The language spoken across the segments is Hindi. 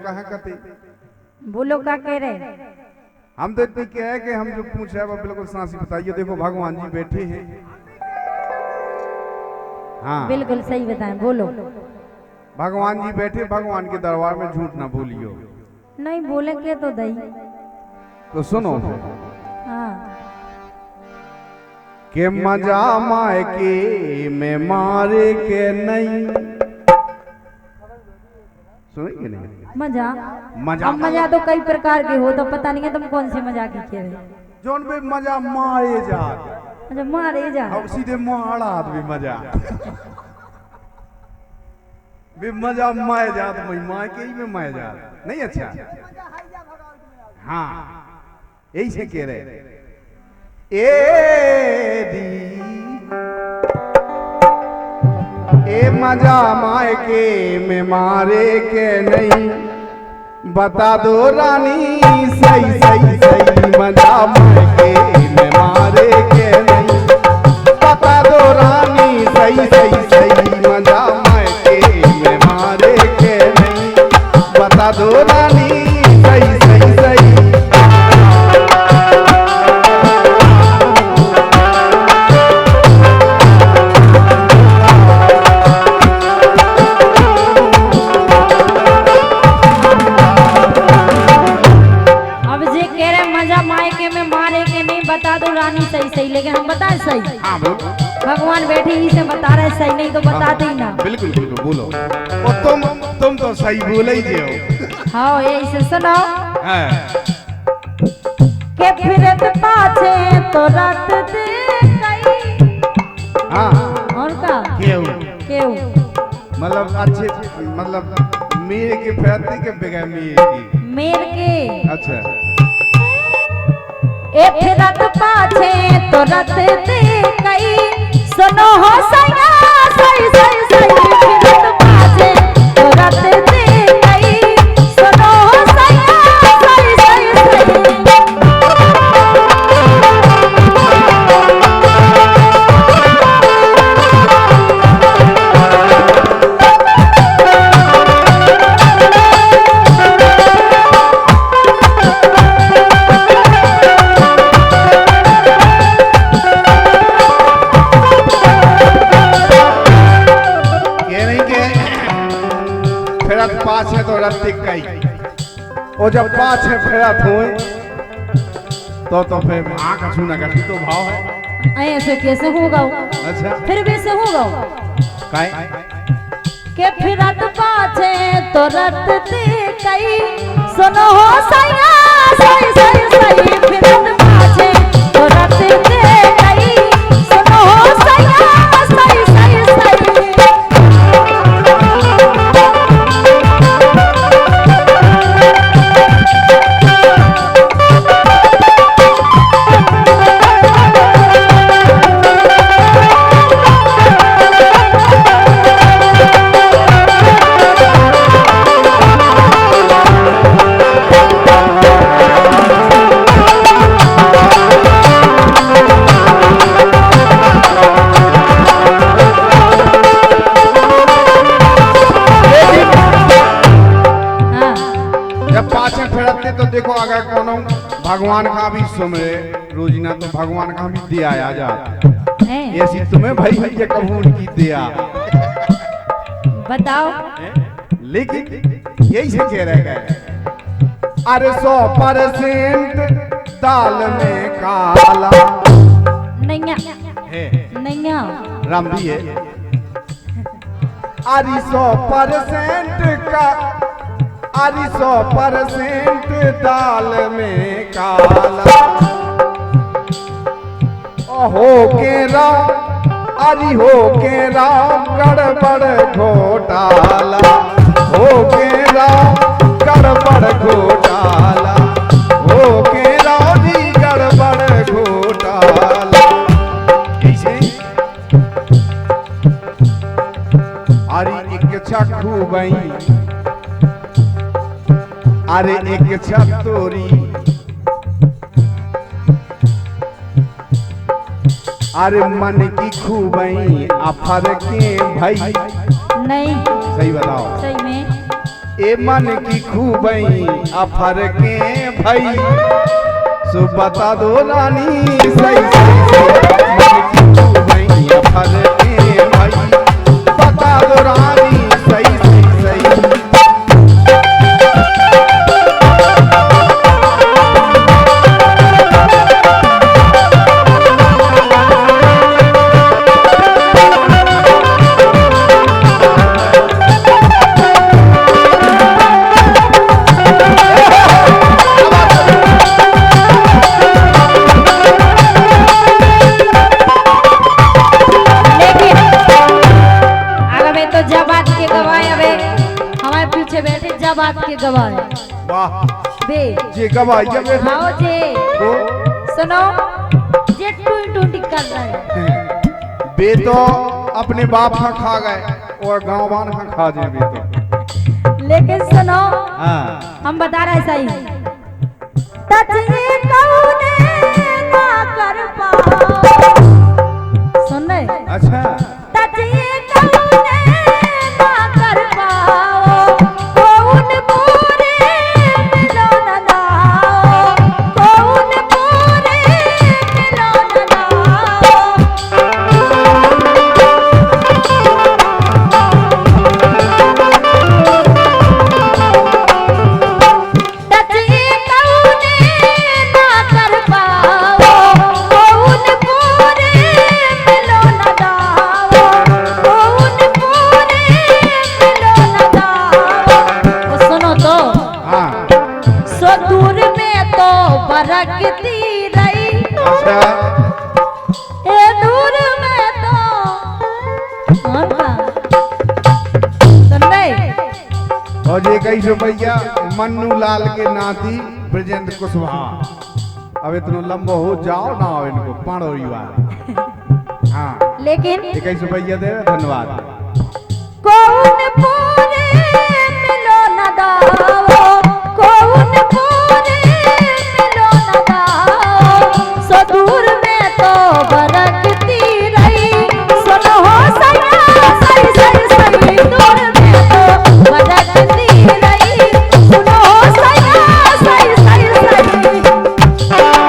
कहाँ कते बोलो क्या कह रहे। हम तो इतनी क्या है कि हम जो पूछ रहे हैं वो बिल्कुल सांसी बताइए। देखो भगवान जी बैठे हैं। हाँ बिल्कुल सही बताएं, बोलो। भगवान जी बैठे, भगवान के दरबार में झूठ ना बोलियो। नहीं बोले के तो दई। तो सुनो हाँ के मजा मायके में मारे के नहीं सुनेंगे नहीं मजा। मजा अब मजा तो कई प्रकार के हो, तो पता नहीं है तुम कौन से मजा की कह रहे। जोन पे मजा मारे जा अच्छा मारे जा। अब सीधे मारा भी मजा भी मजा माए जात भाई माए के ही में माए जात नहीं। अच्छा हाँ यही से कह रहे ए मजा माए के में मारे के नहीं बता दो रानी सही सही सही मजा माए के में मारे के नहीं बता दो रानी सही सही सही मजा माए के में मारे के नहीं बता दो रानी सही सही सही। बता दो रानी सही सही, लेकिन हम बताए सही। हाँ बोलो। भगवान बैठे ही से बता रहे सही, नहीं तो बताते ही ना। बिल्कुल बिल्कुल बोलो। और तुम तो सही बोले ही हो। हाँ यही से सुनो के फिरत पाछे तो रात दे गई। हाँ और का क्यों क्यों मतलब अच्छे मतलब मेरे के फैते के बगैर मेर के। अच्छा ए फिरत पाछे तो रत दे गई। सुनो हो सैया सही सही सही फिरत पाछे तो रत दे गई। सुनो हो सैया सही सही सही। पाँच है तो रत्ती कई और जब पाँच है फेरत हुए तो फिर आँख छूना का तो भाव है। ऐसे कैसे होगा? अच्छा फिर भी ऐसे होगा काहे के फिरत पाछे तो रत दे गई। सुनो हो सैया सही सही सही फिरत पाछे तो रत दे गई। सुनो हो सैया सही सही सही। तो देखो अगर कोनो भगवान का भी सुमरे रोजिना तो भगवान का भी दिया आ जा ऐसी तुम्हें भाई भैया कबूल की दिया बताओ। लेकिन यही से कह रहे अरे 100% दाल में काला नैया नैया रामदी है। अरे 100% का अरे 100% दाल में काला हो के राम अरे हो के राम गड़बड़ घोटाला हो के राम गड़बड़ घोटाला हो के राम जी गड़बड़ घोटाला। कैसे अरे एक चक्खू बई अरे एक छतोरी अरे मन की खूबई अफर के भाई नहीं सही बताओ। सही में ए मन की खूबई अफर के भई सो बता दो रानी सही सही मन की खूबई अफर के भई बता दो रानी सही सही बात के गवाह वाह बे जी गवाह ये बैठे हाँ जी तो सुनो जे टूटी कर रहा है बे तो अपने बाप का खा गए और गांव वान का खा जाए बे तो लेकिन सुनो हाँ हम बता रहे सही तजने कौने ना कर पाओ सुन रहे अच्छा तजने कौने ना कर पाओ कौन पूरे मिलो ना दाओ कौन पूरे मिलो ना दाओ तजने कौने ना कर पाओ कौन पूरे मिलो ना दाओ कौन पूरे मिलो ना दाओ सुनो तो हाँ सो दूर में तो बरकती रही अच्छा ए दूर में तो कौन था सुन रहे और ये कई रुपया मन्नू लाल के नाती ब्रजेंद्र कुशवाहा अब इतना लंबो हो जाओ ना हो इनको पाड़ो युवा हाँ लेकिन ये कई रुपया दे रहे धन्यवाद कौन पूरे मिलो ना दाओ कौन पूरे मिलो ना दाओ सो दूर में तो बरकती रही सुनो हो सैया सही सही सही दूर में तो बरकती रही सुनो हो सैया सही सही सही क्या बात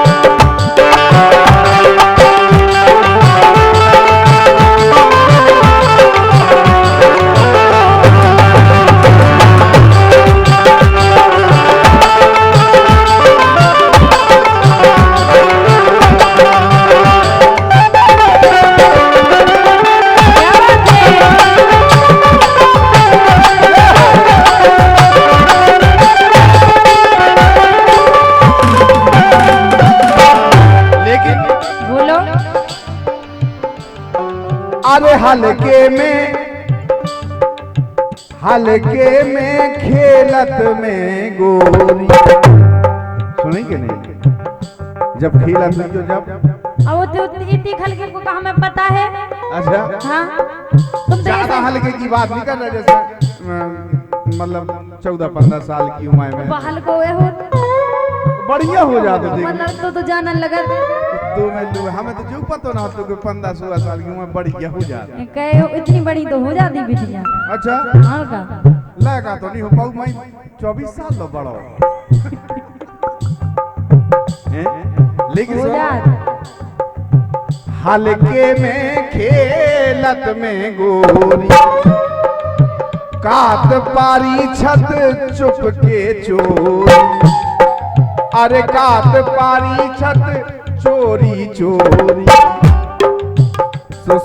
लेकिन है बोलो अरे हल्के में खेलत में गोरी सुनी के नहीं जब खेलत में तो जब अब वो तो इतनी हल्के को कहा हमें पता है अच्छा हाँ तुम तो ज्यादा ये हल्के की बात नहीं कर रहे जैसे मतलब 14-15 साल की उम्र में बहल को ये हो बढ़िया हो जाता देख मतलब तो जानन लगा तो मैं तो हमें तो जो पता ना तो 15-16 साल की उम्र बढ़िया हो जाता कहे इतनी बड़ी तो हो जाती बिटिया अच्छा हाँ का लगा तो नहीं हो पाऊ मैं 24 साल लो बड़ा हैं? लेकिन हो सुन, जात हल्के में खेलत में गोरी कात पारी छत चुप के चोरी अरे कात पारी छत चोरी चोरी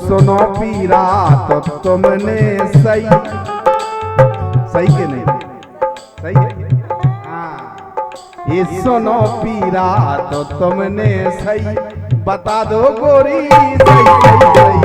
सुनो पीरा तो तुमने सही सही के नहीं सही है हाँ ये सुनो पीरा तो तुमने सही बता दो गोरी सही सही सही